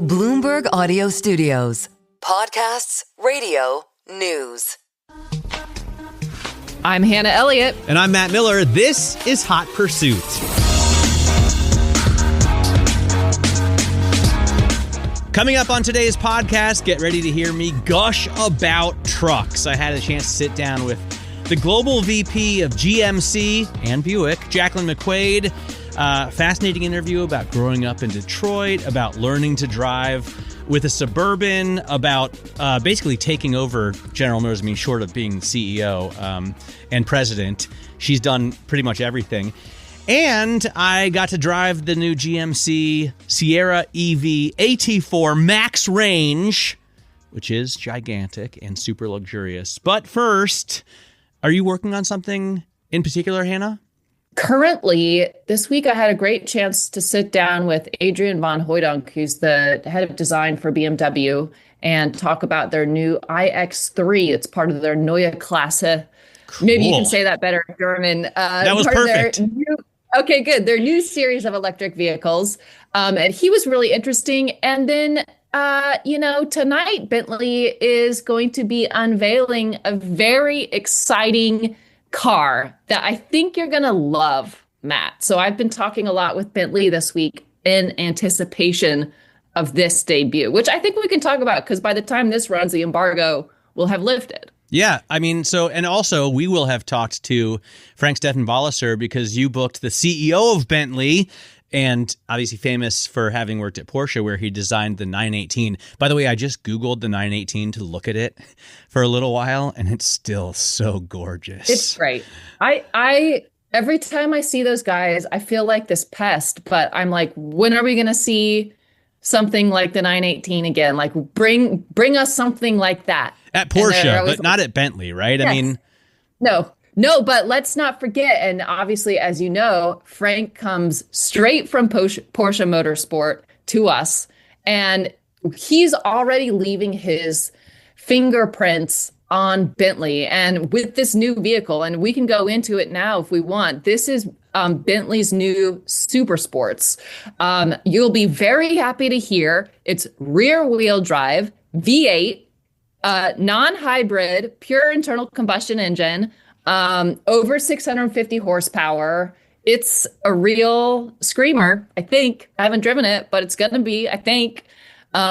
Bloomberg Audio Studios. Podcasts, radio, news. I'm Hannah Elliott. And I'm Matt Miller. This is Hot Pursuit. Coming up on today's podcast, get ready to hear me gush about trucks. I had a chance to sit down with the global VP of GMC and Buick, Jaclyn McQuaid. Fascinating interview about growing up in Detroit, about learning to drive with a Suburban, about basically taking over General Motors. I mean, short of being CEO and president, she's done pretty much everything. And I got to drive the new GMC Sierra EV AT4 Max Range, which is gigantic and super luxurious. But first, are you working on something in particular, Hannah? Currently, this week I had a great chance to sit down with Adrian von Hooydonk, who's the head of design for BMW, and talk about their new iX3. It's part of their Neue Klasse. Cool. Maybe you can say that better in German. That was perfect. Okay, good. Their new series of electric vehicles. And he was really interesting. And then, tonight Bentley is going to be unveiling a very exciting car that I think you're going to love, Matt. So I've been talking a lot with Bentley this week in anticipation of this debut, which I think we can talk about because by the time this runs, the embargo will have lifted. Yeah, I mean, and also we will have talked to Frank-Stefan Walliser because you booked the CEO of Bentley and obviously famous for having worked at Porsche where he designed the 918. By the way, I just Googled the 918 to look at it for a little while, and it's still so gorgeous. It's great. I every time I see those guys, I feel like this pest, but I'm like, when are we going to see something like the 918 again? Like bring us something like that. At Porsche, but not at Bentley, right? Yes. I mean, No, but let's not forget, and obviously, as you know, Frank comes straight from Porsche Motorsport to us, and he's already leaving his fingerprints on Bentley. And with this new vehicle, and we can go into it now if we want, this is Bentley's new Super Sports. You'll be very happy to hear it's rear-wheel drive, V8, non-hybrid, pure internal combustion engine, over 650 horsepower. It's a real screamer, I think. I haven't driven it, but it's going to be, I think.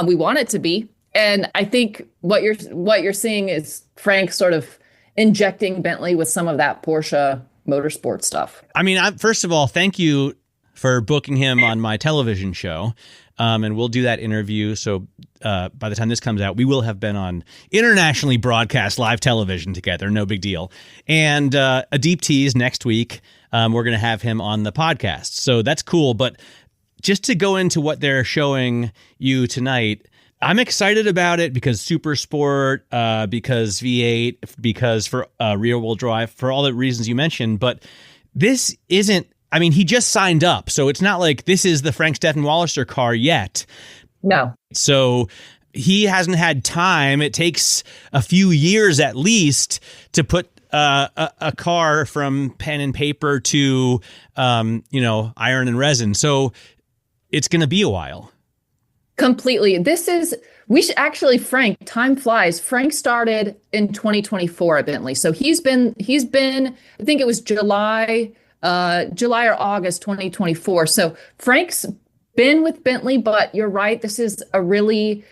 We want it to be. And I think what you're seeing is Frank sort of injecting Bentley with some of that Porsche motorsport stuff. I mean, first of all, thank you for booking him on my television show. And we'll do that interview. So by the time this comes out, we will have been on internationally broadcast live television together. No big deal. And a deep tease next week, we're going to have him on the podcast. So that's cool. But just to go into what they're showing you tonight, I'm excited about it because Super Sport, because V8, because for rear wheel drive, for all the reasons you mentioned. But this isn't. I mean, he just signed up, so it's not like this is the Frank-Stefan Walliser car yet. No. So he hasn't had time. It takes a few years at least to put a car from pen and paper to, iron and resin. So it's going to be a while. Completely. Frank, time flies. Frank started in 2024 at Bentley. So he's been, I think it was July or August 2024. So Frank's been with Bentley, but you're right. This is a really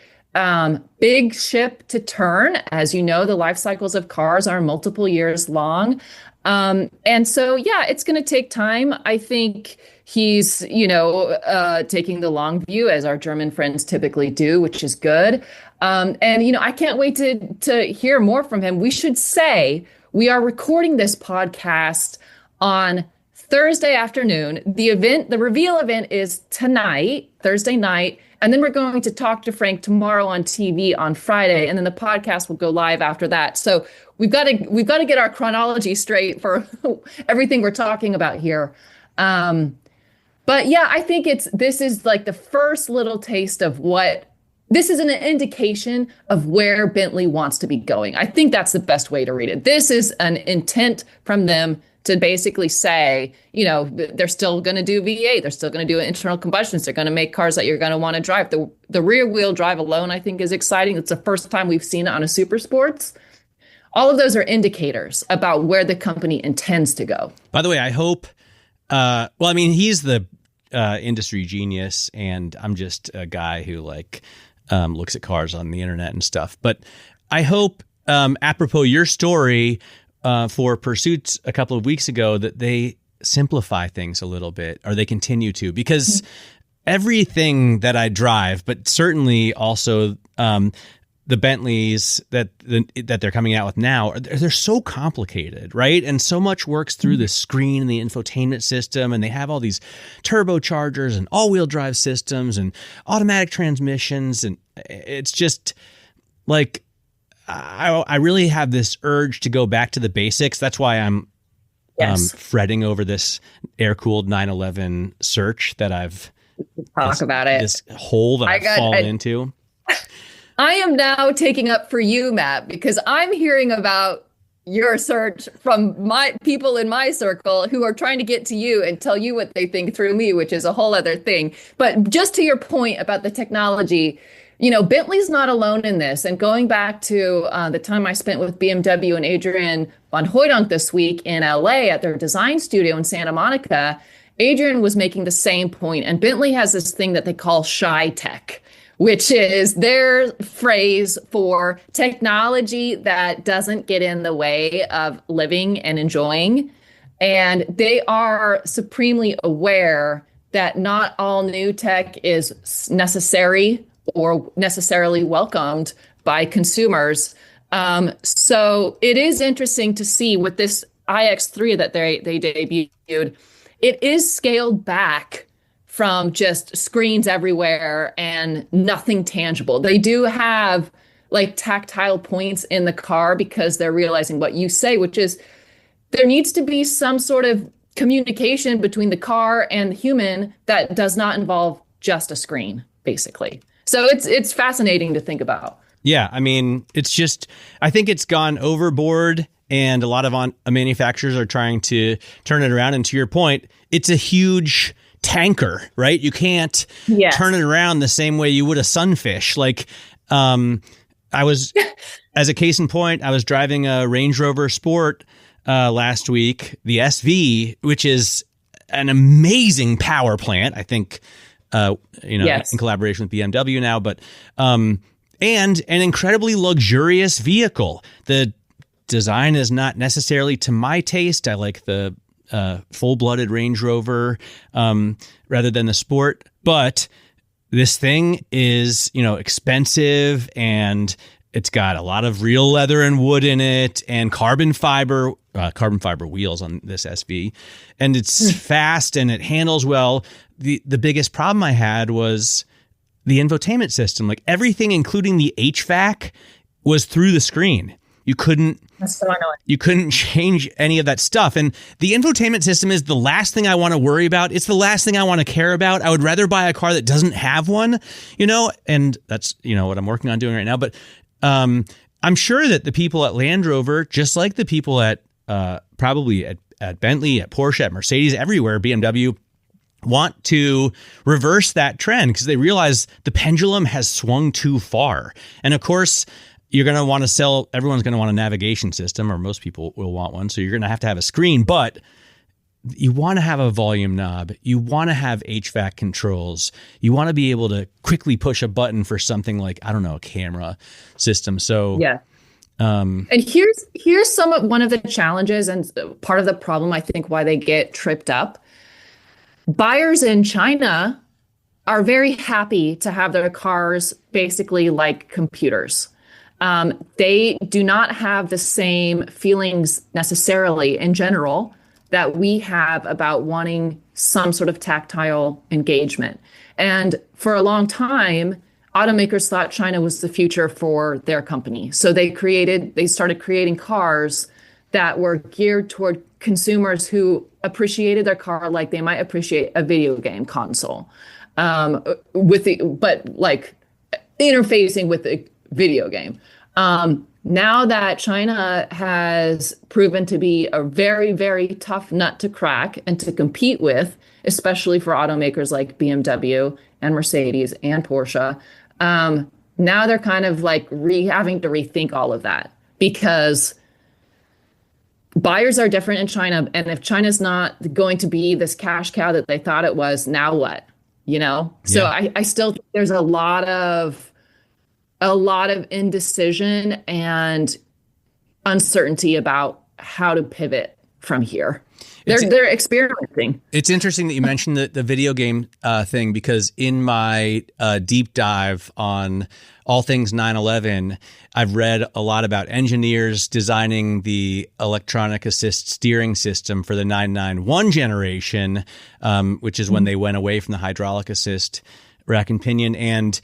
big ship to turn. As you know, the life cycles of cars are multiple years long. And so, yeah, it's going to take time. I think he's, taking the long view as our German friends typically do, which is good. I can't wait to hear more from him. We should say we are recording this podcast on Thursday afternoon. The reveal event is tonight, Thursday night. And then we're going to talk to Frank tomorrow on TV on Friday. And then the podcast will go live after that. So we've got to get our chronology straight for everything we're talking about here. But yeah, I think this is like the first little taste of this is an indication of where Bentley wants to be going. I think that's the best way to read it. This is an intent from them to basically say, they're still going to do V8, they're still going to do internal combustions, they're going to make cars that you're going to want to drive. The rear wheel drive alone, I think, is exciting. It's the first time we've seen it on a super sports. All of those are indicators about where the company intends to go. By the way, I hope, he's the industry genius, and I'm just a guy who looks at cars on the internet and stuff. But I hope, apropos your story, for Pursuits a couple of weeks ago, that they simplify things a little bit, or they continue to, because everything that I drive, but certainly also the Bentleys that they're coming out with now, they're so complicated, right? And so much works through the screen and the infotainment system, and they have all these turbochargers and all-wheel drive systems and automatic transmissions, and it's just like, I really have this urge to go back to the basics. That's why I'm fretting over this air-cooled 911 search that I've this hole that I've fallen into. I am now taking up for you, Matt, because I'm hearing about your search from my people in my circle who are trying to get to you and tell you what they think through me, which is a whole other thing. But just to your point about the technology, Bentley's not alone in this. And going back to the time I spent with BMW and Adrian von Hooydonk this week in LA at their design studio in Santa Monica, Adrian was making the same point. And Bentley has this thing that they call shy tech, which is their phrase for technology that doesn't get in the way of living and enjoying. And they are supremely aware that not all new tech is necessary or necessarily welcomed by consumers. So it is interesting to see with this iX3 that they debuted, it is scaled back from just screens everywhere and nothing tangible. They do have tactile points in the car because they're realizing what you say, which is there needs to be some sort of communication between the car and the human that does not involve just a screen, basically. So it's fascinating to think about. Yeah, I mean, it's just, I think it's gone overboard, and a lot of manufacturers are trying to turn it around. And to your point, it's a huge tanker, right? You can't turn it around the same way you would a sunfish. I was, as a case in point, I was driving a Range Rover Sport last week, the SV, which is an amazing power plant, I think, in collaboration with BMW now, but and an incredibly luxurious vehicle. The design is not necessarily to my taste. I like the full-blooded Range Rover rather than the Sport, but this thing is, expensive, and it's got a lot of real leather and wood in it, and carbon fiber wheels on this SV, and it's fast and it handles well. The biggest problem I had was the infotainment system. Like, everything, including the HVAC, was through the screen. You couldn't change any of that stuff. And the infotainment system is the last thing I want to worry about. It's the last thing I want to care about. I would rather buy a car that doesn't have one, and that's, what I'm working on doing right now. But I'm sure that the people at Land Rover, just like the people at probably at Bentley, at Porsche, at Mercedes, everywhere, BMW, want to reverse that trend because they realize the pendulum has swung too far. And of course, you're going to want to sell, everyone's going to want a navigation system, or most people will want one. So you're going to have a screen, but you want to have a volume knob. You want to have HVAC controls. You want to be able to quickly push a button for something like, I don't know, a camera system. So yeah. And here's one of the challenges and part of the problem, I think, why they get tripped up. Buyers in China are very happy to have their cars basically like computers. They do not have the same feelings necessarily in general that we have about wanting some sort of tactile engagement. And for a long time, automakers thought China was the future for their company. So they started creating cars that were geared toward consumers who appreciated their car like they might appreciate a video game console, interfacing with the video game. now that China has proven to be a very, very tough nut to crack and to compete with, especially for automakers like BMW and Mercedes and Porsche, now they're kind of like having to rethink all of that because buyers are different in China. And if China's not going to be this cash cow that they thought it was, now what? So I still think there's a lot of indecision and uncertainty about how to pivot from here. They're experimenting. It's interesting that you mentioned the video game thing, because in my deep dive on all things 911, I've read a lot about engineers designing the electronic assist steering system for the 991 generation, which is when they went away from the hydraulic assist rack and pinion. And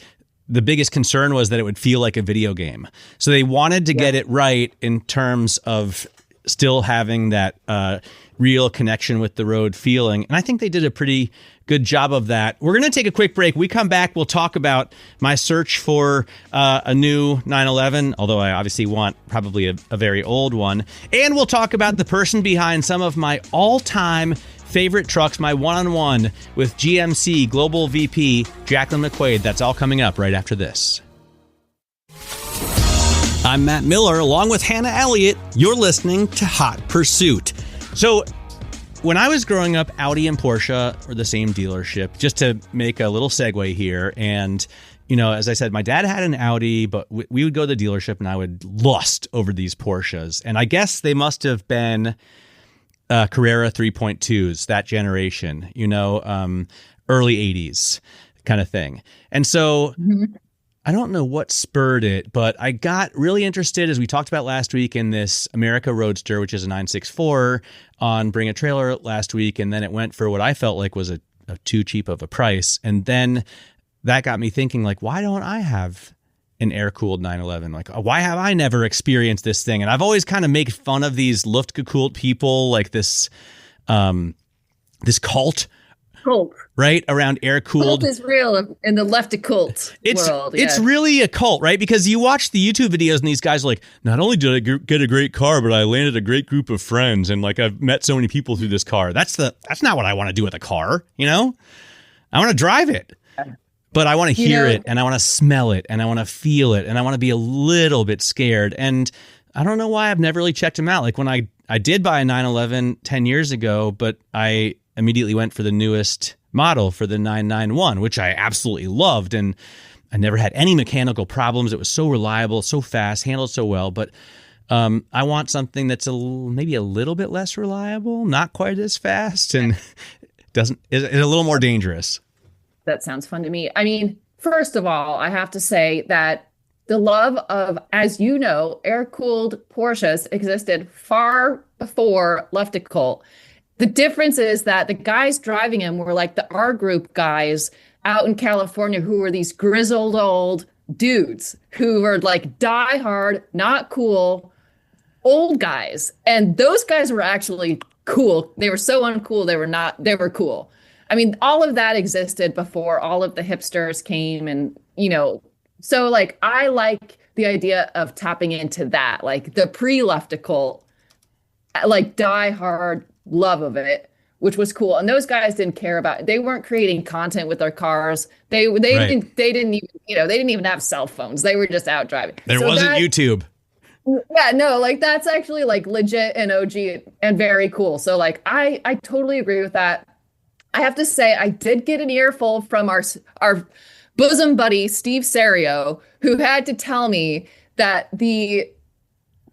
the biggest concern was that it would feel like a video game. So they wanted to get it right in terms of still having that real connection with the road feeling. And I think they did a pretty good job of that. We're going to take a quick break. We come back, we'll talk about my search for a new 911, although I obviously want probably a very old one. And we'll talk about the person behind some of my all-time favorite trucks, my one-on-one with GMC Global VP Jaclyn McQuaid. That's all coming up right after this. I'm Matt Miller, along with Hannah Elliott. You're listening to Hot Pursuit. So when I was growing up, Audi and Porsche were the same dealership, just to make a little segue here. And, as I said, my dad had an Audi, but we would go to the dealership and I would lust over these Porsches. And I guess they must have been Carrera 3.2s, that generation, early 80s kind of thing. And so I don't know what spurred it, but I got really interested, as we talked about last week, in this America Roadster, which is a 964 on Bring a Trailer last week. And then it went for what I felt like was a too cheap of a price. And then that got me thinking, like, why don't I have an air-cooled 911? Like, why have I never experienced this thing? And I've always kind of made fun of these Luftgekühlt people, like this cult, right, around air-cooled. Cult is real in the Luftgekühlt world. It's really a cult, right? Because you watch the YouTube videos and these guys are like, not only did I get a great car, but I landed a great group of friends, and like I've met so many people through this car. That's not what I want to do with a car, I want to drive it. But I want to hear it, and I want to smell it, and I want to feel it, and I want to be a little bit scared. And I don't know why I've never really checked them out. Like when I did buy a 911 10 years ago, but I immediately went for the newest model for the 991, which I absolutely loved. And I never had any mechanical problems. It was so reliable, so fast, handled so well. But I want something that's maybe a little bit less reliable, not quite as fast, and is a little more dangerous. That sounds fun to me. I mean, first of all, I have to say that the love of, as you know, air-cooled Porsches existed far before Luftgekühlt. The difference is that the guys driving them were like the R Group guys out in California who were these grizzled old dudes who were like diehard, not cool, old guys. And those guys were actually cool. They were so uncool. They were cool. I mean, all of that existed before all of the hipsters came and, so like, I like the idea of tapping into that, like the pre-Luftgekühlt, like diehard love of it, which was cool. And those guys didn't care about it. They weren't creating content with their cars. They didn't even have cell phones. They were just out driving. There wasn't YouTube. Yeah, no, like that's actually like legit and OG and very cool. So like, I totally agree with that. I have to say, I did get an earful from our bosom buddy, Steve Serio, who had to tell me that the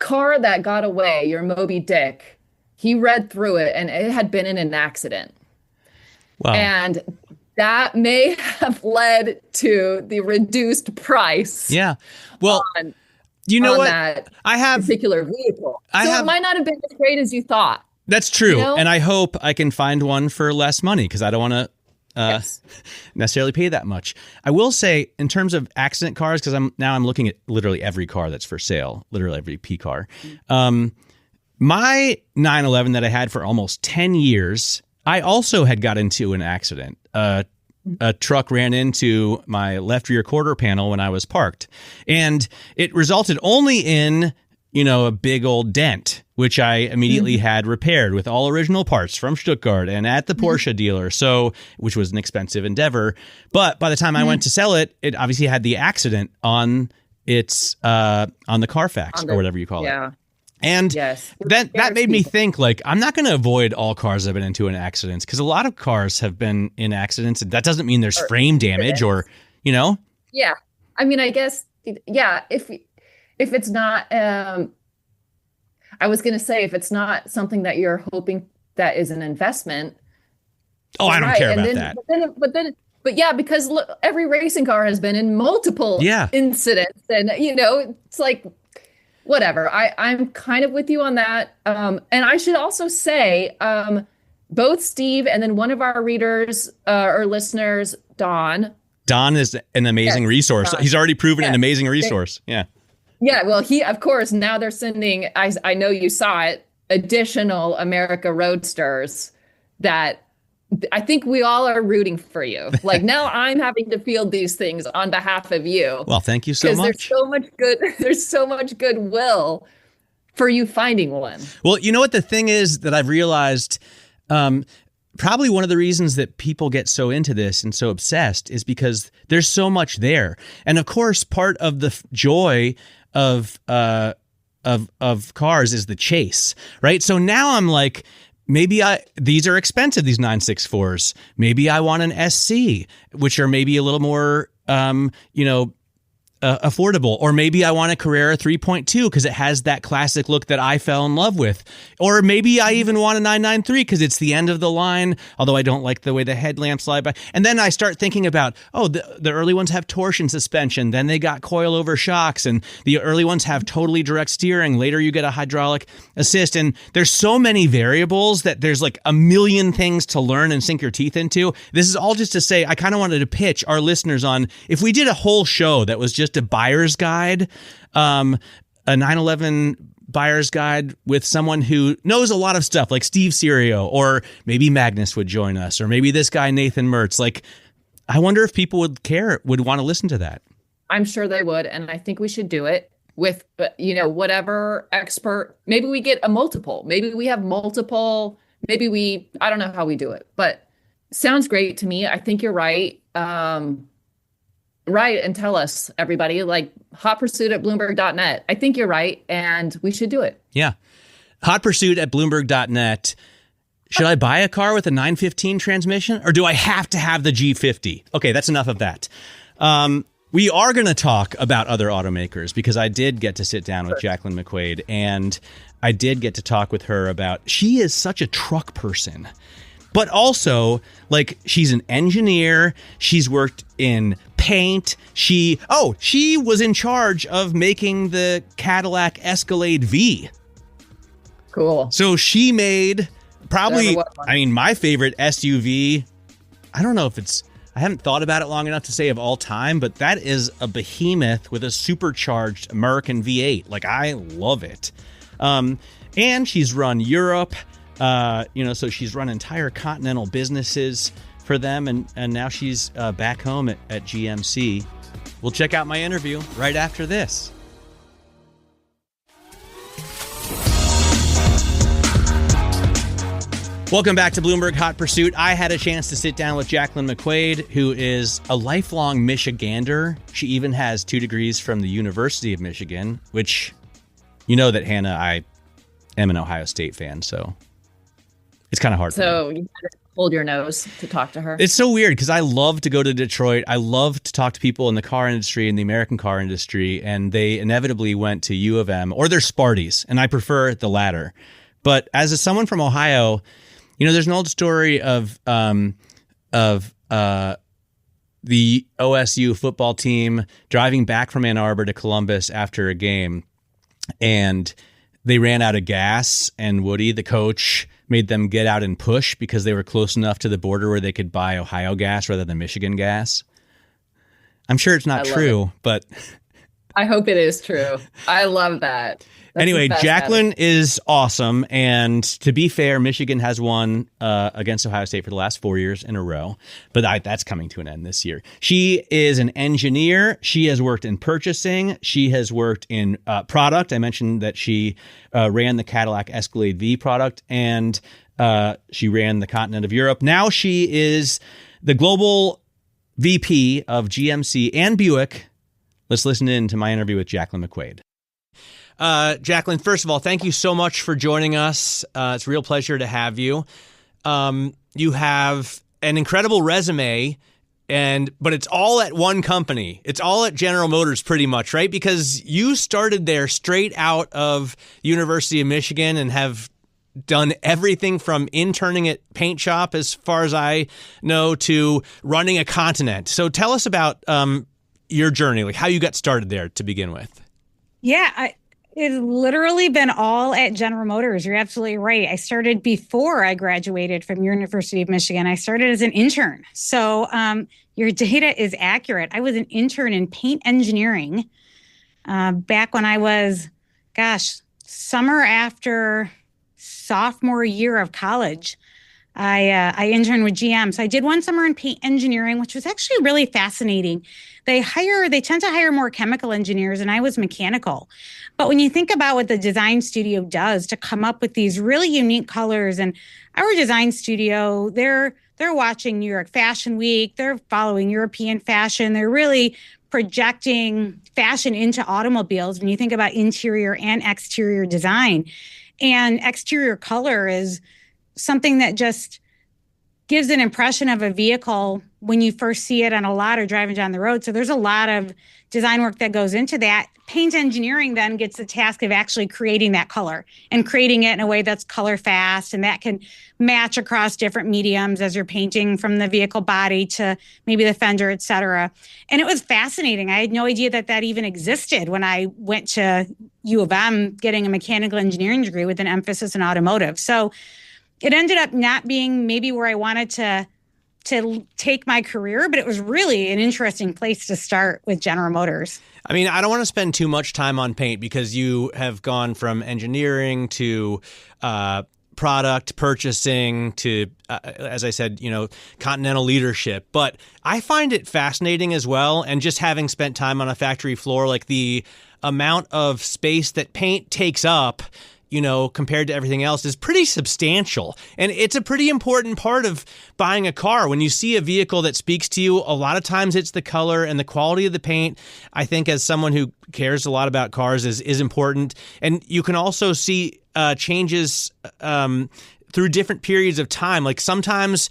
car that got away, your Moby Dick, he read through it and it had been in an accident. Wow. And that may have led to the reduced price. Yeah. Well, you know what? I have particular vehicle. It might not have been as great as you thought. That's true. And I hope I can find one for less money because I don't want to necessarily pay that much. I will say, in terms of accident cars, because I'm looking at literally every car that's for sale, literally every P car. My 911 that I had for almost 10 years, I also had got into an accident. a truck ran into my left rear quarter panel when I was parked. And it resulted only in, a big old dent, which I immediately had repaired with all original parts from Stuttgart and at the Porsche dealer. So, which was an expensive endeavor. But by the time I went to sell it, it obviously had the accident on its, on the Carfax or whatever you call it. And that made me think, like, I'm not going to avoid all cars that have been into an accident, because a lot of cars have been in accidents. And that doesn't mean there's frame damage or, Yeah. I mean, I guess, if it's not, I was going to say, if it's not something that you're hoping that is an investment. Oh, I don't care about that. But yeah, because look, every racing car has been in multiple incidents, and it's like, whatever. I'm kind of with you on that. And I should also say, both Steve and then one of our readers or listeners, Don is an amazing resource. Don. He's already proven an amazing resource. Yeah, well, of course, now they're sending, I know you saw it, additional America Roadsters that I think we all are rooting for you. Like, now I'm having to field these things on behalf of you. Well, thank you so much. There's so much goodwill for you finding one. Well, you know what the thing is that I've realized, probably one of the reasons that people get so into this and so obsessed is because there's so much there. And of course, part of the joy of cars is the chase, right? So now I'm like, maybe these are expensive, these 964s. Maybe I want an SC, which are maybe a little more, affordable. Or maybe I want a Carrera 3.2 because it has that classic look that I fell in love with. Or maybe I even want a 993 because it's the end of the line, although I don't like the way the headlamps slide by. And then I start thinking about, the early ones have torsion suspension. Then they got coilover shocks, and the early ones have totally direct steering. Later you get a hydraulic assist. And there's so many variables that there's like a million things to learn and sink your teeth into. This is all just to say, I kind of wanted to pitch our listeners on, if we did a whole show that was just a buyer's guide, a 911 buyer's guide with someone who knows a lot of stuff, like Steve Serio, or maybe Magnus would join us, or maybe this guy Nathan Mertz. Like, I wonder if people would want to listen to that. I'm sure they would, and I think we should do it with whatever expert. Maybe we get a multiple. Maybe we have multiple. Maybe I don't know how we do it, but sounds great to me. I think you're right. Right. And tell us, everybody, like, hot pursuit at Bloomberg.net. I think you're right. And we should do it. Yeah. Hot pursuit at Bloomberg.net. Should I buy a car with a 915 transmission, or do I have to have the G50? Okay, that's enough of that. We are going to talk about other automakers, because I did get to sit down with Jaclyn McQuaid, and I did get to talk with her about, she is such a truck person. But also, like, she's an engineer. She's worked in paint. She was in charge of making the Cadillac Escalade V. Cool. So she made probably, my favorite SUV. I don't know if I haven't thought about it long enough to say of all time, but that is a behemoth with a supercharged American V8. Like, I love it. And she's run Europe. So she's run entire continental businesses for them, and now she's back home at GMC. We'll check out my interview right after this. Welcome back to Bloomberg Hot Pursuit. I had a chance to sit down with Jaclyn McQuaid, who is a lifelong Michigander. She even has 2 degrees from the University of Michigan, which, that, Hannah, I am an Ohio State fan, so it's kind of hard. So you gotta hold your nose to talk to her. It's so weird, because I love to go to Detroit. I love to talk to people in the car industry, in the American car industry, and they inevitably went to U of M, or they're Sparties, and I prefer the latter. But as someone from Ohio, there's an old story of the OSU football team driving back from Ann Arbor to Columbus after a game, and they ran out of gas, and Woody, the coach, made them get out and push because they were close enough to the border where they could buy Ohio gas rather than Michigan gas. I'm sure it's not true, but I hope it is true. I love that. That's Anyway, the best Jaclyn is awesome. And to be fair, Michigan has won against Ohio State for the last 4 years in a row. But that's coming to an end this year. She is an engineer. She has worked in purchasing. She has worked in product. I mentioned that she ran the Cadillac Escalade V product, and she ran the continent of Europe. Now she is the global VP of GMC and Buick. Let's listen in to my interview with Jaclyn McQuaid. Jaclyn, first of all, thank you so much for joining us. It's a real pleasure to have you. You have an incredible resume, but it's all at one company. It's all at General Motors pretty much, right? Because you started there straight out of University of Michigan and have done everything from interning at paint shop, as far as I know, to running a continent. So tell us about your journey, like how you got started there to begin with. Yeah, it's literally been all at General Motors. You're absolutely right. I started before I graduated from University of Michigan. I started as an intern. So your data is accurate. I was an intern in paint engineering back when I was, summer after sophomore year of college. I interned with GM. So I did one summer in paint engineering, which was actually really fascinating. They tend to hire more chemical engineers, and I was mechanical. But when you think about what the design studio does to come up with these really unique colors, and our design studio, they're watching New York Fashion Week, they're following European fashion, they're really projecting fashion into automobiles when you think about interior and exterior design. And exterior color is something that just gives an impression of a vehicle when you first see it on a lot or driving down the road. So there's a lot of design work that goes into that. Paint engineering then gets the task of actually creating that color and creating it in a way that's color fast, and that can match across different mediums as you're painting, from the vehicle body to maybe the fender, et cetera. And it was fascinating. I had no idea that even existed when I went to U of M getting a mechanical engineering degree with an emphasis in automotive. So it ended up not being maybe where I wanted to take my career, but it was really an interesting place to start with General Motors. I mean, I don't want to spend too much time on paint because you have gone from engineering to product purchasing to, as I said, continental leadership. But I find it fascinating as well. And just having spent time on a factory floor, like the amount of space that paint takes up, compared to everything else, is pretty substantial. And it's a pretty important part of buying a car. When you see a vehicle that speaks to you, a lot of times it's the color and the quality of the paint. I think as someone who cares a lot about cars is important. And you can also see changes through different periods of time. Like sometimes,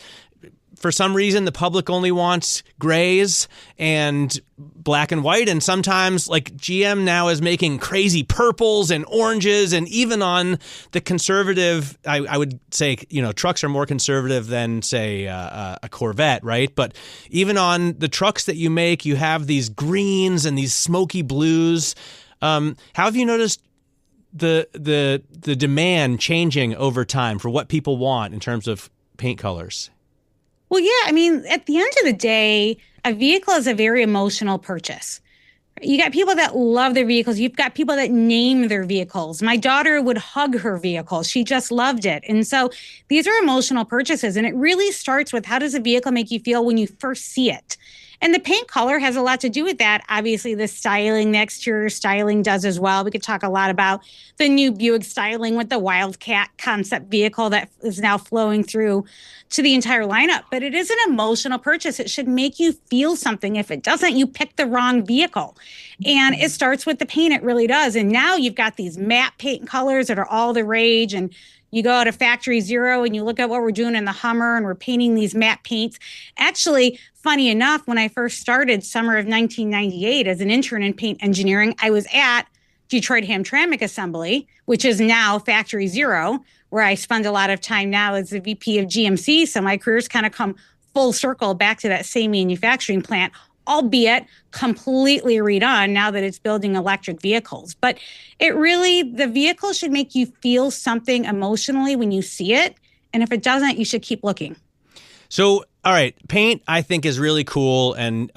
for some reason, the public only wants grays and black and white. And sometimes, like, GM now is making crazy purples and oranges. And even on the conservative, I would say, trucks are more conservative than, say, a Corvette, right? But even on the trucks that you make, you have these greens and these smoky blues. How have you noticed the demand changing over time for what people want in terms of paint colors? Well, yeah, I mean, at the end of the day, a vehicle is a very emotional purchase. You got people that love their vehicles. You've got people that name their vehicles. My daughter would hug her vehicle. She just loved it. And so these are emotional purchases. And it really starts with, how does a vehicle make you feel when you first see it? And the paint color has a lot to do with that. Obviously, the styling, the exterior styling does as well. We could talk a lot about the new Buick styling with the Wildcat concept vehicle that is now flowing through to the entire lineup. But it is an emotional purchase. It should make you feel something. If it doesn't, you pick the wrong vehicle. And it starts with the paint. It really does. And now you've got these matte paint colors that are all the rage. And you go to Factory Zero and you look at what we're doing in the Hummer, and we're painting these matte paints. Actually, funny enough, when I first started summer of 1998 as an intern in paint engineering, I was at Detroit Hamtramck Assembly, which is now Factory Zero, where I spend a lot of time now as the VP of GMC. So my career's kind of come full circle back to that same manufacturing plant, albeit completely redone now that it's building electric vehicles. But the vehicle should make you feel something emotionally when you see it. And if it doesn't, you should keep looking. So, all right, paint I think is really cool. And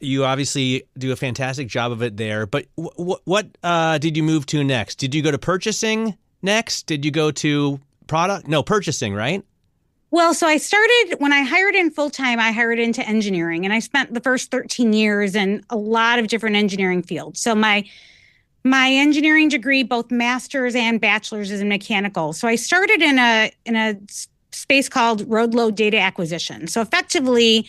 You obviously do a fantastic job of it there. But what did you move to next? Did you go to purchasing next? Did you go to product? No, purchasing, right? Well, so I started when I hired in full time, I hired into engineering, and I spent the first 13 years in a lot of different engineering fields. So my engineering degree, both master's and bachelor's, is in mechanical. So I started in a space called road load data acquisition. So effectively,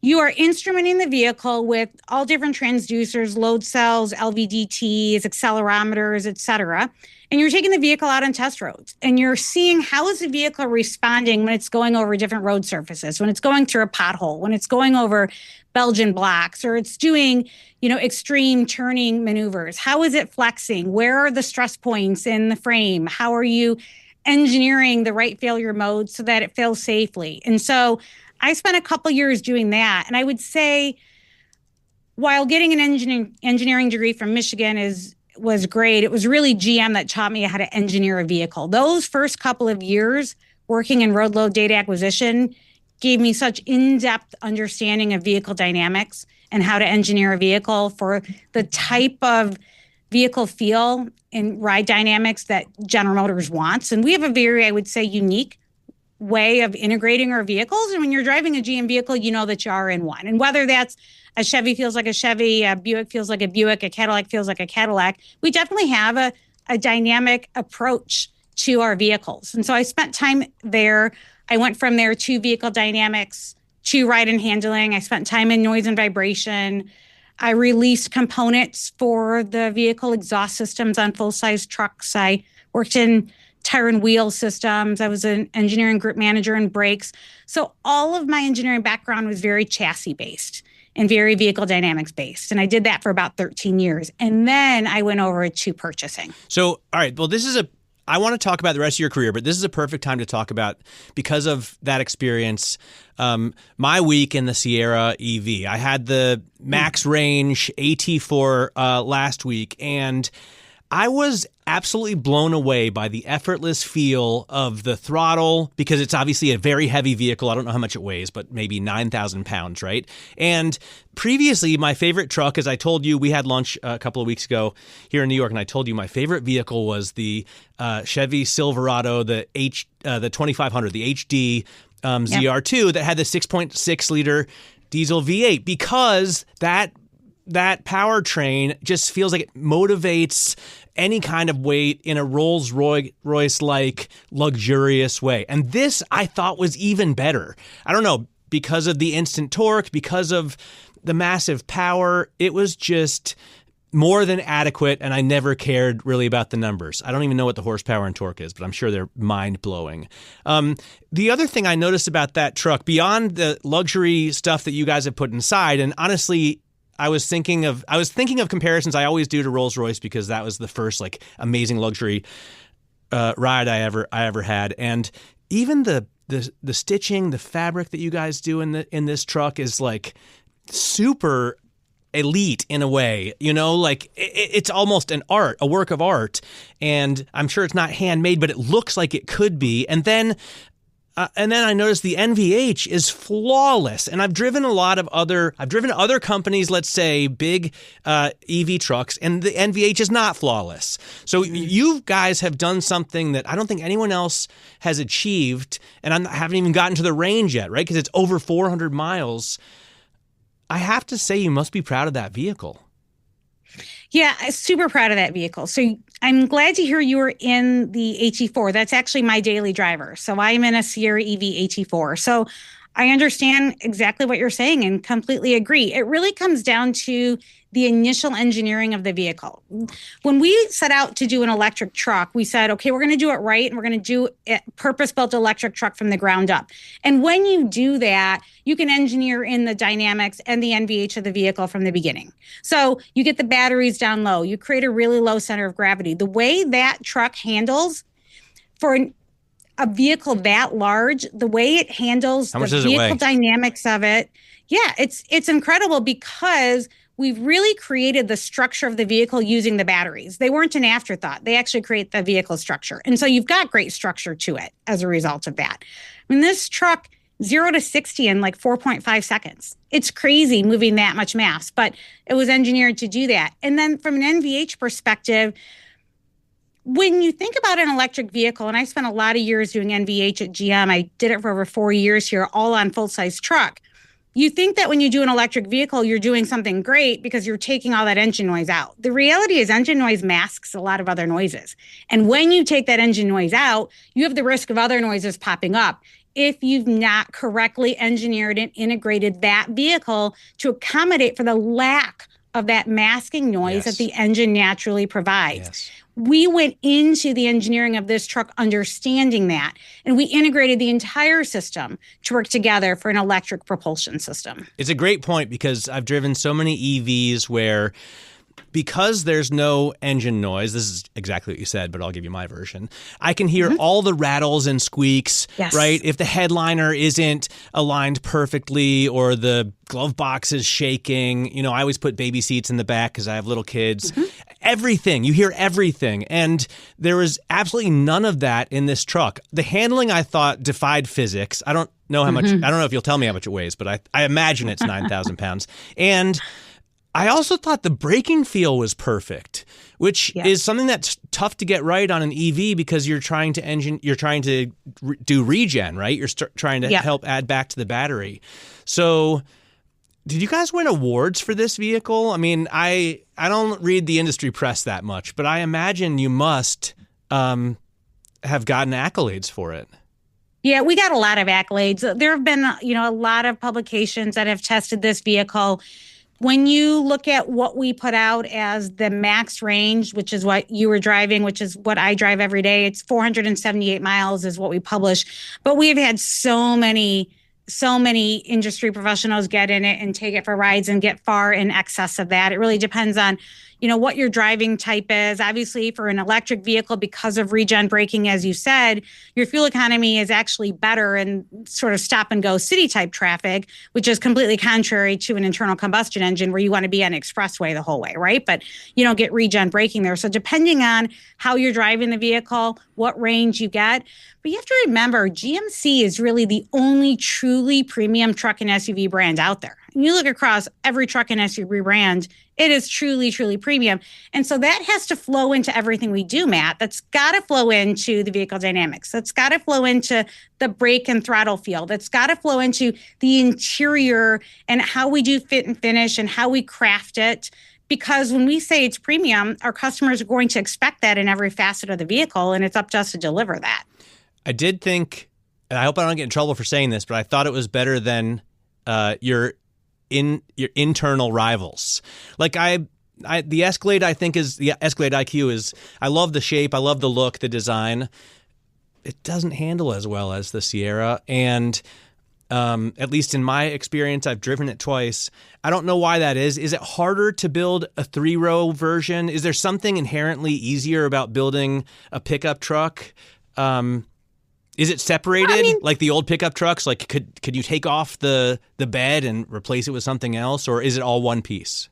you are instrumenting the vehicle with all different transducers, load cells, LVDTs, accelerometers, et cetera. And you're taking the vehicle out on test roads, and you're seeing how is the vehicle responding when it's going over different road surfaces, when it's going through a pothole, when it's going over Belgian blocks, or it's doing, extreme turning maneuvers. How is it flexing? Where are the stress points in the frame? How are you engineering the right failure mode so that it fails safely? And so I spent a couple years doing that. And I would say, while getting an engineering degree from Michigan was great, it was really GM that taught me how to engineer a vehicle. Those first couple of years working in road load data acquisition gave me such in-depth understanding of vehicle dynamics and how to engineer a vehicle for the type of vehicle feel and ride dynamics that General Motors wants. And we have a very, I would say, unique way of integrating our vehicles. And when you're driving a GM vehicle, you know that you are in one. And whether that's a Chevy feels like a Chevy, a Buick feels like a Buick, a Cadillac feels like a Cadillac, we definitely have a dynamic approach to our vehicles. And so I spent time there. I went from there to vehicle dynamics, to ride and handling. I spent time in noise and vibration. I released components for the vehicle exhaust systems on full-size trucks. I worked in tire and wheel systems. I was an engineering group manager in brakes. So all of my engineering background was very chassis-based and very vehicle dynamics based. And I did that for about 13 years. And then I went over to purchasing. So, all right, well, I want to talk about the rest of your career, but this is a perfect time to talk about, because of that experience, my week in the Sierra EV. I had the max range AT4 last week, and I was absolutely blown away by the effortless feel of the throttle, because it's obviously a very heavy vehicle. I don't know how much it weighs, but maybe 9,000 pounds, right? And previously, my favorite truck, as I told you, we had lunch a couple of weeks ago here in New York, and I told you my favorite vehicle was the Chevy Silverado, the 2500, the HD ZR2 that had the 6.6 liter diesel V8, because that powertrain just feels like it motivates any kind of weight in a Rolls-Royce-like luxurious way. And this, I thought, was even better. I don't know, because of the instant torque, because of the massive power, it was just more than adequate, and I never cared really about the numbers. I don't even know what the horsepower and torque is, but I'm sure they're mind-blowing. The other thing I noticed about that truck, beyond the luxury stuff that you guys have put inside, and honestly, I was thinking of comparisons I always do to Rolls-Royce, because that was the first amazing luxury ride I ever had. And even the stitching, the fabric that you guys do in this truck is super elite in a way, it's almost an art, a work of art. And I'm sure it's not handmade, but it looks like it could be. And then I noticed the NVH is flawless. And I've driven other companies, let's say big EV trucks, and the NVH is not flawless. So you guys have done something that I don't think anyone else has achieved. And I haven't even gotten to the range yet, right? Because it's over 400 miles. I have to say, you must be proud of that vehicle. Yeah, I'm super proud of that vehicle. So I'm glad to hear you were in the AT4. That's actually my daily driver. So I'm in a Sierra EV AT4. So I understand exactly what you're saying and completely agree. It really comes down to the initial engineering of the vehicle. When we set out to do an electric truck, we said, okay, we're going to do it right, and we're going to do a purpose-built electric truck from the ground up. And when you do that, you can engineer in the dynamics and the NVH of the vehicle from the beginning. So you get the batteries down low. You create a really low center of gravity. The way that truck handles for a vehicle that large, the way it handles the vehicle dynamics of it, yeah, it's incredible, because we've really created the structure of the vehicle using the batteries. They weren't an afterthought. They actually create the vehicle structure. And so you've got great structure to it as a result of that. I mean, this truck 0 to 60 in like 4.5 seconds. It's crazy moving that much mass, but it was engineered to do that. And then from an NVH perspective, when you think about an electric vehicle, and I spent a lot of years doing NVH at GM, I did it for over 4 years here, all on full-size truck. You think that when you do an electric vehicle, you're doing something great because you're taking all that engine noise out. The reality is engine noise masks a lot of other noises. And when you take that engine noise out, you have the risk of other noises popping up if you've not correctly engineered and integrated that vehicle to accommodate for the lack of that masking noise that the engine naturally provides. We went into the engineering of this truck understanding that, and we integrated the entire system to work together for an electric propulsion system. It's a great point because I've driven so many EVs where, because there's no engine noise, this is exactly what you said, but I'll give you my version. I can hear all the rattles and squeaks, right? If the headliner isn't aligned perfectly or the glove box is shaking, you know, I always put baby seats in the back because I have little kids. Everything, you hear everything. And there was absolutely none of that in this truck. The handling, I thought, defied physics. I don't know how much, I don't know if you'll tell me how much it weighs, but I imagine it's 9,000 pounds. And I also thought the braking feel was perfect, which is something that's tough to get right on an EV because you're trying to do regen, right? You're trying to help add back to the battery. So did you guys win awards for this vehicle? I mean, I don't read the industry press that much, but I imagine you must have gotten accolades for it. Yeah, we got a lot of accolades. There have been, a lot of publications that have tested this vehicle. When you look at what we put out as the max range, which is what you were driving, which is what I drive every day, it's 478 miles is what we publish. But we've had so many industry professionals get in it and take it for rides and get far in excess of that. It really depends on, what your driving type is. Obviously, for an electric vehicle, because of regen braking, as you said, your fuel economy is actually better in sort of stop and go city type traffic, which is completely contrary to an internal combustion engine where you want to be on expressway the whole way, right? But you don't get regen braking there. So depending on how you're driving the vehicle, what range you get. But you have to remember, GMC is really the only truly premium truck and SUV brand out there. And you look across every truck and SUV brand, it is truly, truly premium. And so that has to flow into everything we do, Matt. That's got to flow into the vehicle dynamics. That's got to flow into the brake and throttle feel. That's got to flow into the interior and how we do fit and finish and how we craft it. Because when we say it's premium, our customers are going to expect that in every facet of the vehicle, and it's up to us to deliver that. I did think, and I hope I don't get in trouble for saying this, but I thought it was better than your internal rivals. Like the Escalade, I think the Escalade IQ is, I love the shape, I love the look, the design. It doesn't handle as well as the Sierra, and at least in my experience, I've driven it twice. I don't know why that is. Is it harder to build a 3-row version? Is there something inherently easier about building a pickup truck? Is it separated like the old pickup trucks? Like could you take off the bed and replace it with something else, or is it all one piece?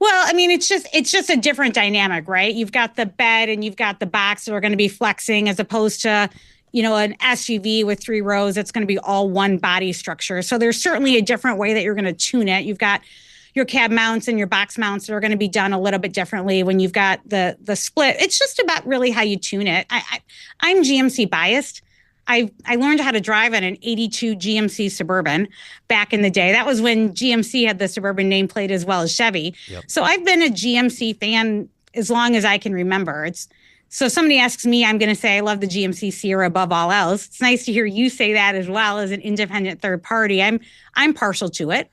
Well, I mean, it's just a different dynamic, right? You've got the bed and you've got the box that are going to be flexing as opposed to, an SUV with 3 rows. It's going to be all one body structure. So there's certainly a different way that you're going to tune it. You've got your cab mounts and your box mounts that are going to be done a little bit differently when you've got the split. It's just about really how you tune it. I'm GMC biased. I learned how to drive on an 82 GMC Suburban back in the day. That was when GMC had the Suburban nameplate as well as Chevy. Yep. So I've been a GMC fan as long as I can remember. So somebody asks me, I'm going to say I love the GMC Sierra above all else. It's nice to hear you say that as well as an independent third party. I'm partial to it.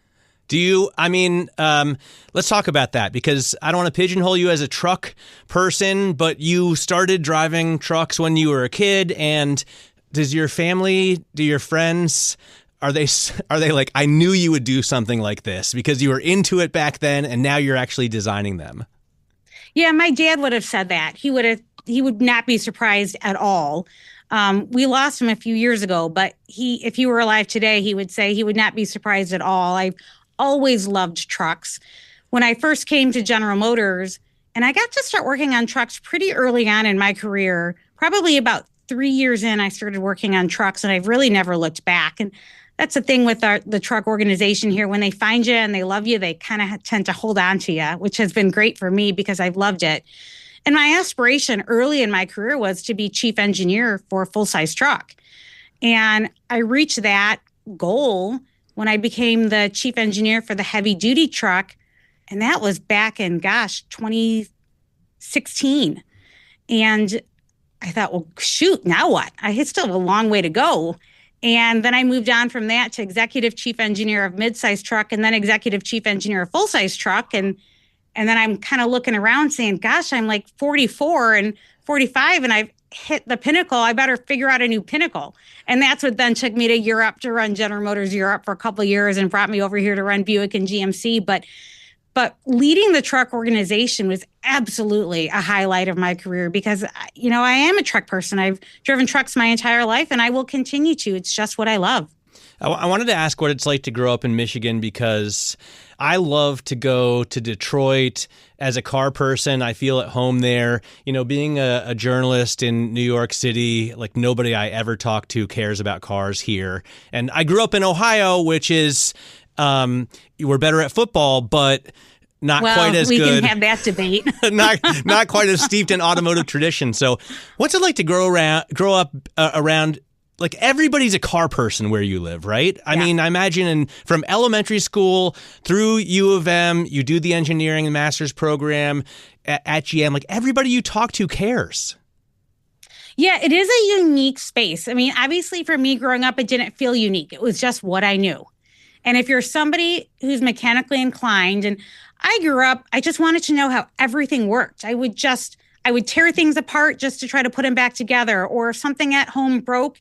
Do you, let's talk about that, because I don't want to pigeonhole you as a truck person, but you started driving trucks when you were a kid. And does your family, do your friends, are they like, I knew you would do something like this because you were into it back then and now you're actually designing them? Yeah, my dad would have said that. He would not be surprised at all. We lost him a few years ago, but if he were alive today, he would say he would not be surprised at all. I've always loved trucks. When I first came to General Motors, and I got to start working on trucks pretty early on in my career, probably about 3 years in, I started working on trucks, and I've really never looked back. And that's the thing with the truck organization here. When they find you and they love you, they kind of tend to hold on to you, which has been great for me because I've loved it. And my aspiration early in my career was to be chief engineer for a full-size truck. And I reached that goal when I became the chief engineer for the heavy-duty truck. And that was back in, 2016. And I thought, well, shoot, now what? I still have a long way to go. And then I moved on from that to executive chief engineer of mid-size truck, and then executive chief engineer of full-size truck. And then I'm kind of looking around saying, gosh, I'm like 44 and 45 and I've hit the pinnacle. I better figure out a new pinnacle. And that's what then took me to Europe to run General Motors Europe for a couple of years and brought me over here to run Buick and GMC. But leading the truck organization was absolutely a highlight of my career because, I am a truck person. I've driven trucks my entire life and I will continue to. It's just what I love. I wanted to ask what it's like to grow up in Michigan because I love to go to Detroit as a car person. I feel at home there. Being a journalist in New York City, like nobody I ever talk to cares about cars here. And I grew up in Ohio, which is we're better at football, but not quite as good. We can have that debate. not quite as steeped in automotive tradition. So what's it like to grow up around, like everybody's a car person where you live, right? I mean, I imagine from elementary school through U of M, you do the engineering and master's program at GM, like everybody you talk to cares. Yeah, it is a unique space. I mean, obviously for me growing up, it didn't feel unique. It was just what I knew. And if you're somebody who's mechanically inclined, and I grew up, I just wanted to know how everything worked. I would tear things apart just to try to put them back together. Or if something at home broke,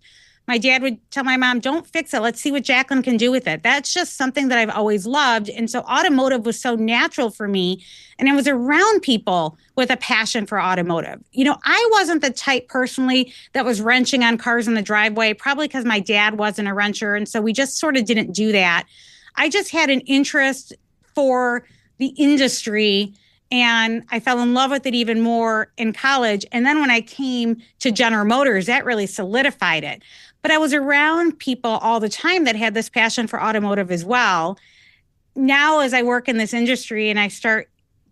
my dad would tell my mom, don't fix it. Let's see what Jaclyn can do with it. That's just something that I've always loved. And so automotive was so natural for me. And I was around people with a passion for automotive. I wasn't the type personally that was wrenching on cars in the driveway, probably because my dad wasn't a wrencher. And so we just sort of didn't do that. I just had an interest for the industry. And I fell in love with it even more in college. And then when I came to General Motors, that really solidified it. But I was around people all the time that had this passion for automotive as well. Now, as I work in this industry and I start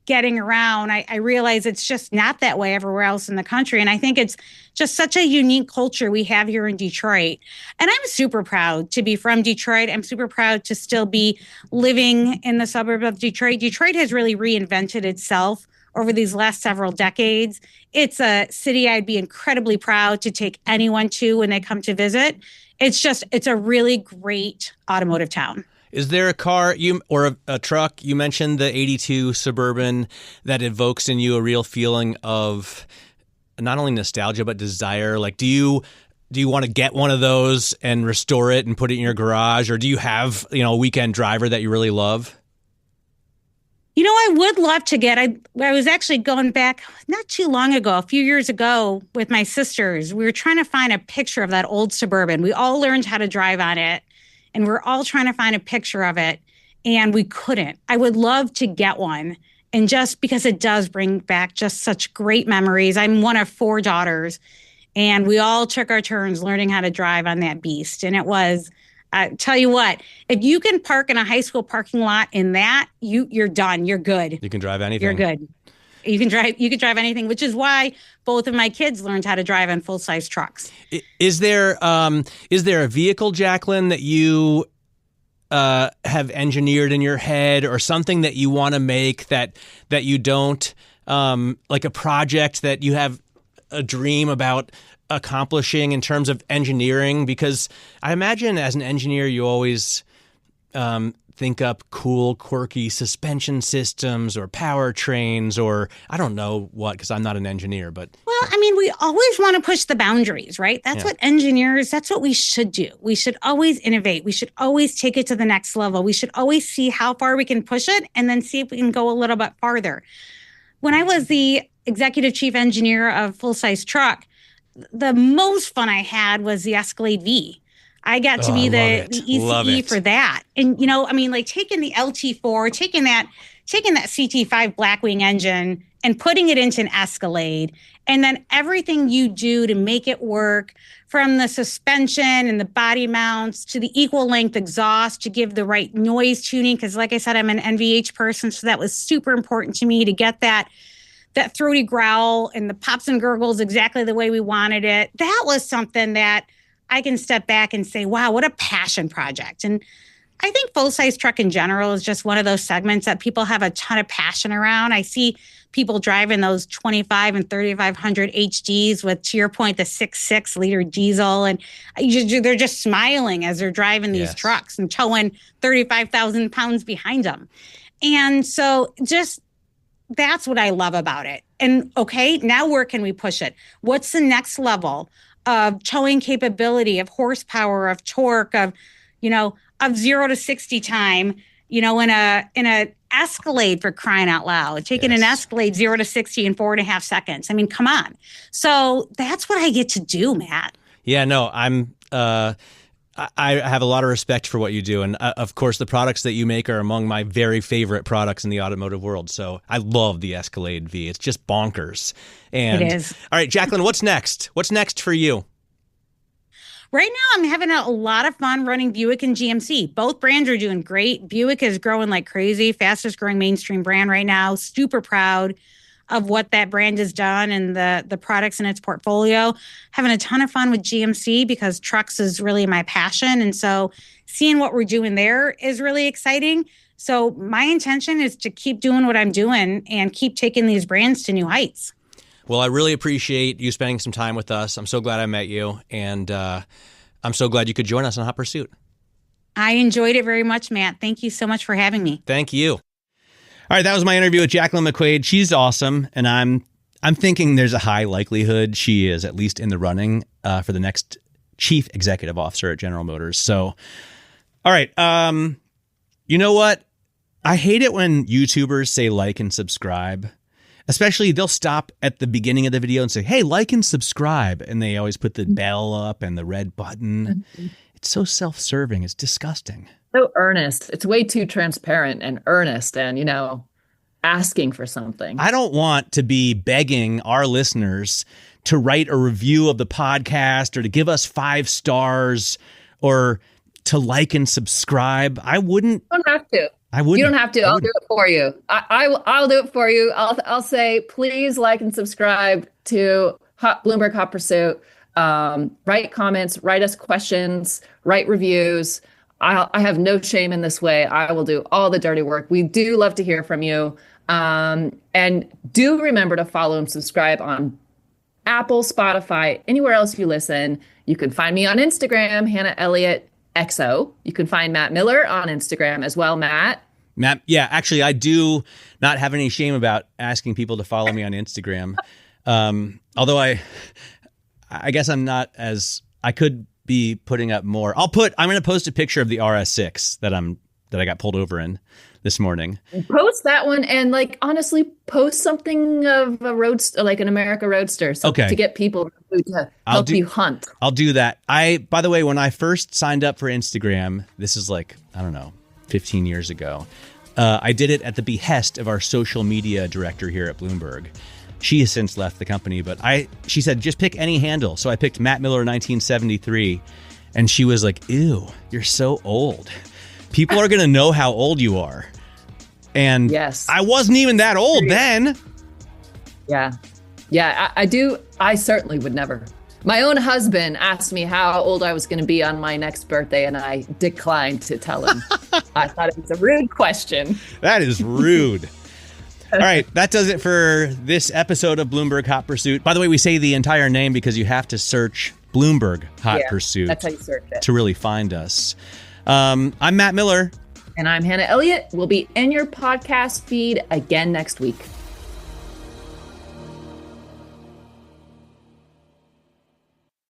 getting around, I realize it's just not that way everywhere else in the country. And I think it's just such a unique culture we have here in Detroit. And I'm super proud to be from Detroit. I'm super proud to still be living in the suburb of Detroit. Detroit has really reinvented itself over these last several decades. It's a city I'd be incredibly proud to take anyone to when they come to visit. It's a really great automotive town. Is there a car or a truck, you mentioned the 82 Suburban, that evokes in you a real feeling of not only nostalgia, but desire? Like, do you want to get one of those and restore it and put it in your garage? Or do you have, a weekend driver that you really love? I would love to get, I was actually going back not too long ago, a few years ago with my sisters. We were trying to find a picture of that old Suburban. We all learned how to drive on it, and we're all trying to find a picture of it, and we couldn't. I would love to get one, and just because it does bring back just such great memories. I'm one of 4 daughters, and we all took our turns learning how to drive on that beast, and it was... I tell you what, if you can park in a high school parking lot in that, you're done. You're good. You can drive anything. You're good. You can drive anything, which is why both of my kids learned how to drive on full-size trucks. Is there a vehicle, Jaclyn, that you have engineered in your head, or something that you want to make that you don't, like a project that you have a dream about accomplishing in terms of engineering? Because I imagine as an engineer, you always think up cool, quirky suspension systems or powertrains, or I don't know what, because I'm not an engineer. But well, I mean, we always want to push the boundaries, right? That's what engineers, that's what we should do. We should always innovate. We should always take it to the next level. We should always see how far we can push it and then see if we can go a little bit farther. When I was the executive chief engineer of full-size truck, the most fun I had was the Escalade V. I got to be the ECE for that. And, like taking the LT4, taking that CT5 Blackwing engine and putting it into an Escalade, and then everything you do to make it work, from the suspension and the body mounts to the equal length exhaust to give the right noise tuning. Because like I said, I'm an NVH person, so that was super important to me to get that throaty growl and the pops and gurgles exactly the way we wanted it. That was something that I can step back and say, wow, what a passion project. And I think full-size truck in general is just one of those segments that people have a ton of passion around. I see people driving those 25 and 3,500 HDs with, to your point, the 6.6 liter diesel. And they're just smiling as they're driving these trucks and towing 35,000 pounds behind them. And so just that's what I love about it. And okay, now where can we push it? What's the next level of towing capability, of horsepower, of torque, of 0 to 60 time, in a Escalade, for crying out loud, taking an Escalade 0 to 60 in 4.5 seconds. I mean, come on. So that's what I get to do, Matt. Yeah, no, I have a lot of respect for what you do. And of course, the products that you make are among my very favorite products in the automotive world. So I love the Escalade V. It's just bonkers. And it is. All right, Jaclyn, what's next? What's next for you? Right now, I'm having a lot of fun running Buick and GMC. Both brands are doing great. Buick is growing like crazy, fastest growing mainstream brand right now. Super proud of what that brand has done and the products in its portfolio. Having a ton of fun with GMC because trucks is really my passion. And so seeing what we're doing there is really exciting. So my intention is to keep doing what I'm doing and keep taking these brands to new heights. Well, I really appreciate you spending some time with us. I'm so glad I met you, and I'm so glad you could join us on Hot Pursuit. I enjoyed it very much, Matt. Thank you so much for having me. Thank you. All right, that was my interview with Jaclyn McQuaid. She's awesome, and I'm thinking there's a high likelihood she is at least in the running for the next chief executive officer at General Motors. So, all right, you know what? I hate it when YouTubers say like and subscribe. Especially, they'll stop at the beginning of the video and say, hey, like and subscribe. And they always put the bell up and the red button. It's so self-serving. It's disgusting. So earnest. It's way too transparent and earnest and, asking for something. I don't want to be begging our listeners to write a review of the podcast or to give us 5 stars or to like and subscribe. I wouldn't. You don't have to. I wouldn't. You don't have to. I'll do it for you. I'll do it for you. I'll say, please like and subscribe to Bloomberg Hot Pursuit. Write comments, write us questions, write reviews. I have no shame in this way. I will do all the dirty work. We do love to hear from you. And do remember to follow and subscribe on Apple, Spotify, anywhere else you listen. You can find me on Instagram, Hannah Elliott XO. You can find Matt Miller on Instagram as well, Matt, yeah, actually, I do not have any shame about asking people to follow me on Instagram. Although I guess I'm not as, I could be putting up more. I'm going to post a picture of the RS6 that I got pulled over in this morning. Post that one and honestly post something of a roadster, like an America Roadster. So to get people to help you hunt. I'll do that. By the way, when I first signed up for Instagram, this is 15 years ago. I did it at the behest of our social media director here at Bloomberg. She has since left the company, but she said, just pick any handle. So I picked Matt Miller 1973 and she was like, ew, you're so old. People are going to know how old you are. And yes, I wasn't even that old then. Yeah. Yeah, I do. I certainly would never. My own husband asked me how old I was going to be on my next birthday, and I declined to tell him. I thought it was a rude question. That is rude. All right, that does it for this episode of Bloomberg Hot Pursuit. By the way, we say the entire name because you have to search Bloomberg Hot Pursuit. That's how you search it. To really find us. I'm Matt Miller. And I'm Hannah Elliott. We'll be in your podcast feed again next week.